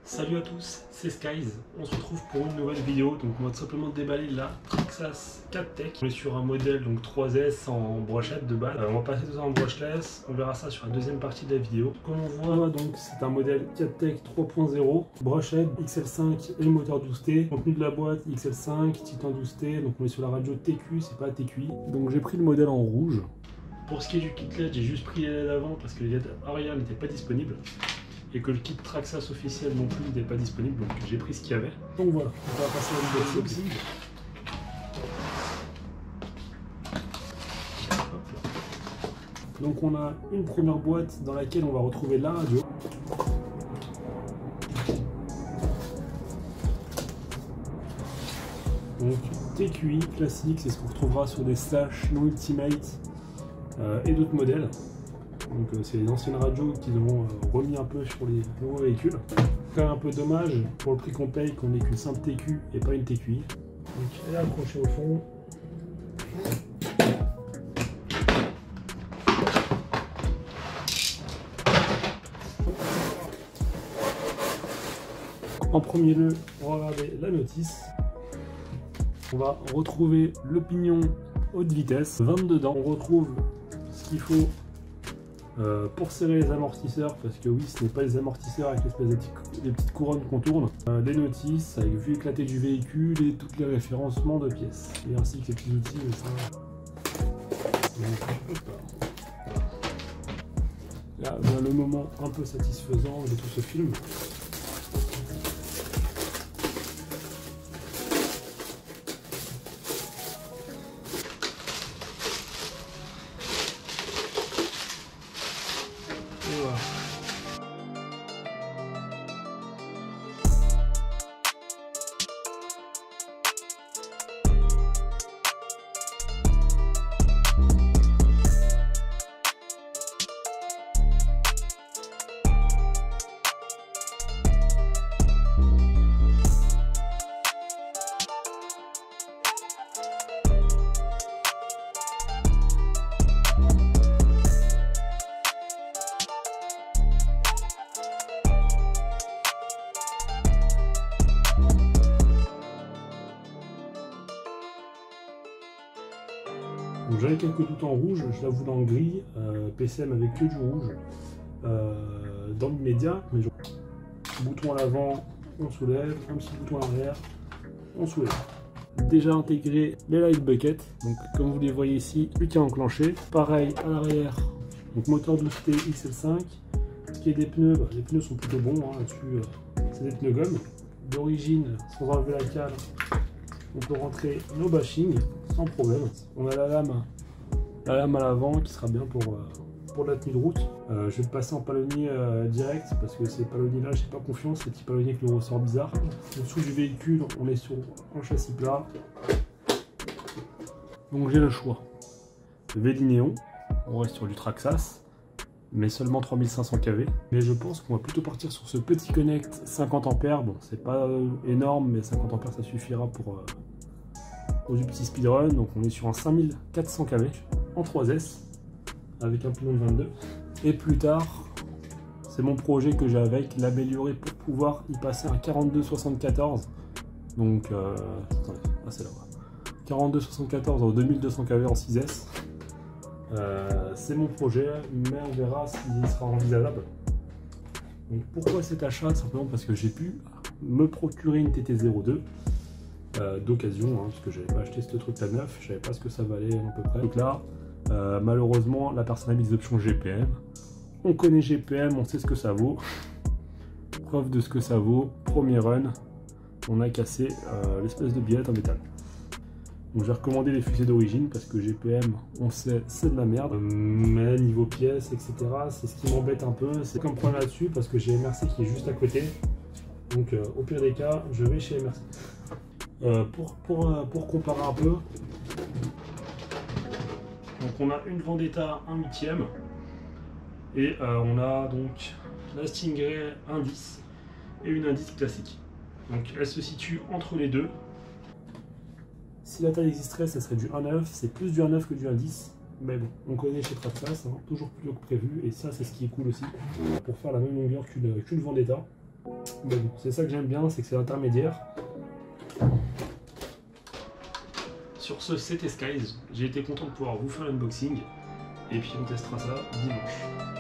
Salut à tous, c'est Skies. On se retrouve pour une nouvelle vidéo. Donc on va tout simplement déballer la Traxxas 4 Tech. On est sur un modèle donc 3S en brochette de base. On va passer tout ça en brushless. On verra ça sur la deuxième partie de la vidéo. Comme on voit donc c'est un modèle 4 Tech 3.0, brochette XL5 et le moteur 12T. Contenu de la boîte XL5, Titan 12T. Donc on est sur la radio TQ, c'est pas TQI. Donc j'ai pris le modèle en rouge. Pour ce qui est du kit LED, j'ai juste pris les LED avant parce que les LED arrière n'étaient pas disponibles. Et que le kit Traxxas officiel non plus n'était pas disponible, donc j'ai pris ce qu'il y avait. Donc voilà, on va passer à l'unboxing. Donc on a une première boîte dans laquelle on va retrouver la radio. Donc TQI classique, c'est ce qu'on retrouvera sur des Slash, No Ultimate et d'autres modèles. Donc c'est les anciennes radios qu'ils ont remis un peu sur les nouveaux véhicules. Quand même un peu dommage pour le prix qu'on paye qu'on ait qu'une simple TQ et pas une TQI. Donc elle est accrochée au fond. En premier lieu, on va regarder la notice. On va retrouver le pignon haute vitesse. 22 dents. On retrouve ce qu'il faut pour serrer les amortisseurs, parce que oui, ce n'est pas les amortisseurs avec l'espèce des petites couronnes qu'on tourne. Les notices avec vue éclatée du véhicule et toutes les référencements de pièces. Et ainsi que ces petits outils, mais ça... Là vient le moment un peu satisfaisant de tout ce film. J'avais quelques doutes en rouge, je l'avoue dans le gris, PCM avec que du rouge dans l'immédiat, mais bouton à l'avant, on soulève, un petit bouton à l'arrière, on soulève. Déjà intégré les light buckets, donc comme vous les voyez ici, plus qu'à enclencher. Pareil à l'arrière, donc moteur 12T XL5. Ce qui est des pneus, les pneus sont plutôt bons hein, là-dessus, c'est des pneus gomme. D'origine, sans enlever la cale, on peut rentrer nos bashings sans problème. On a la lame à l'avant qui sera bien pour la tenue de route. Je vais le passer en palonnier direct parce que ces palonniers là, j'ai pas confiance, ces petits palonniers avec le ressort bizarre. Au-dessous du véhicule, on est sur un châssis plat. Donc j'ai le choix. Vélinéon, on reste sur du Traxxas, mais seulement 3500 kV. Mais je pense qu'on va plutôt partir sur ce petit connect 50 ampères. Bon, c'est pas énorme, mais 50 ampères ça suffira pour du petit speedrun. Donc on est sur un 5400 kV en 3S avec un pignon de 22. Et plus tard, c'est mon projet que j'ai avec, l'améliorer pour pouvoir y passer un 42-74. Donc, attendez, c'est là. 42-74 en 2200 kV en 6S. C'est mon projet, mais on verra s'il sera envisageable. Donc pourquoi cet achat? Simplement parce que j'ai pu me procurer une TT02 d'occasion, hein, parce que j'avais pas acheté ce truc à neuf, je savais pas ce que ça valait à peu près. Donc là, malheureusement, la personne a mis des options GPM. On connaît GPM, on sait ce que ça vaut. Preuve de ce que ça vaut, premier run, on a cassé l'espèce de billette en métal. Donc j'ai recommandé les fusées d'origine parce que GPM, on sait, c'est de la merde. Mais niveau pièces, etc., c'est ce qui m'embête un peu. C'est comme problème là-dessus parce que j'ai MRC qui est juste à côté. Donc au pire des cas, je vais chez MRC. Pour comparer un peu, donc on a une Vendetta 1/8 et on a donc la Stingray 1.10 et une 1.10 classique. Donc elle se situe entre les deux. Si la taille existerait, ça serait du 1.9, c'est plus du 1.9 que du 1.10, mais bon, on connaît chez Traxxas, toujours plus long que prévu, et ça c'est ce qui est cool aussi, pour faire la même longueur qu'une Vendetta. Bon, c'est ça que j'aime bien, c'est que c'est intermédiaire. Sur ce, c'était Skies. J'ai été content de pouvoir vous faire l'unboxing. Et puis on testera ça dimanche.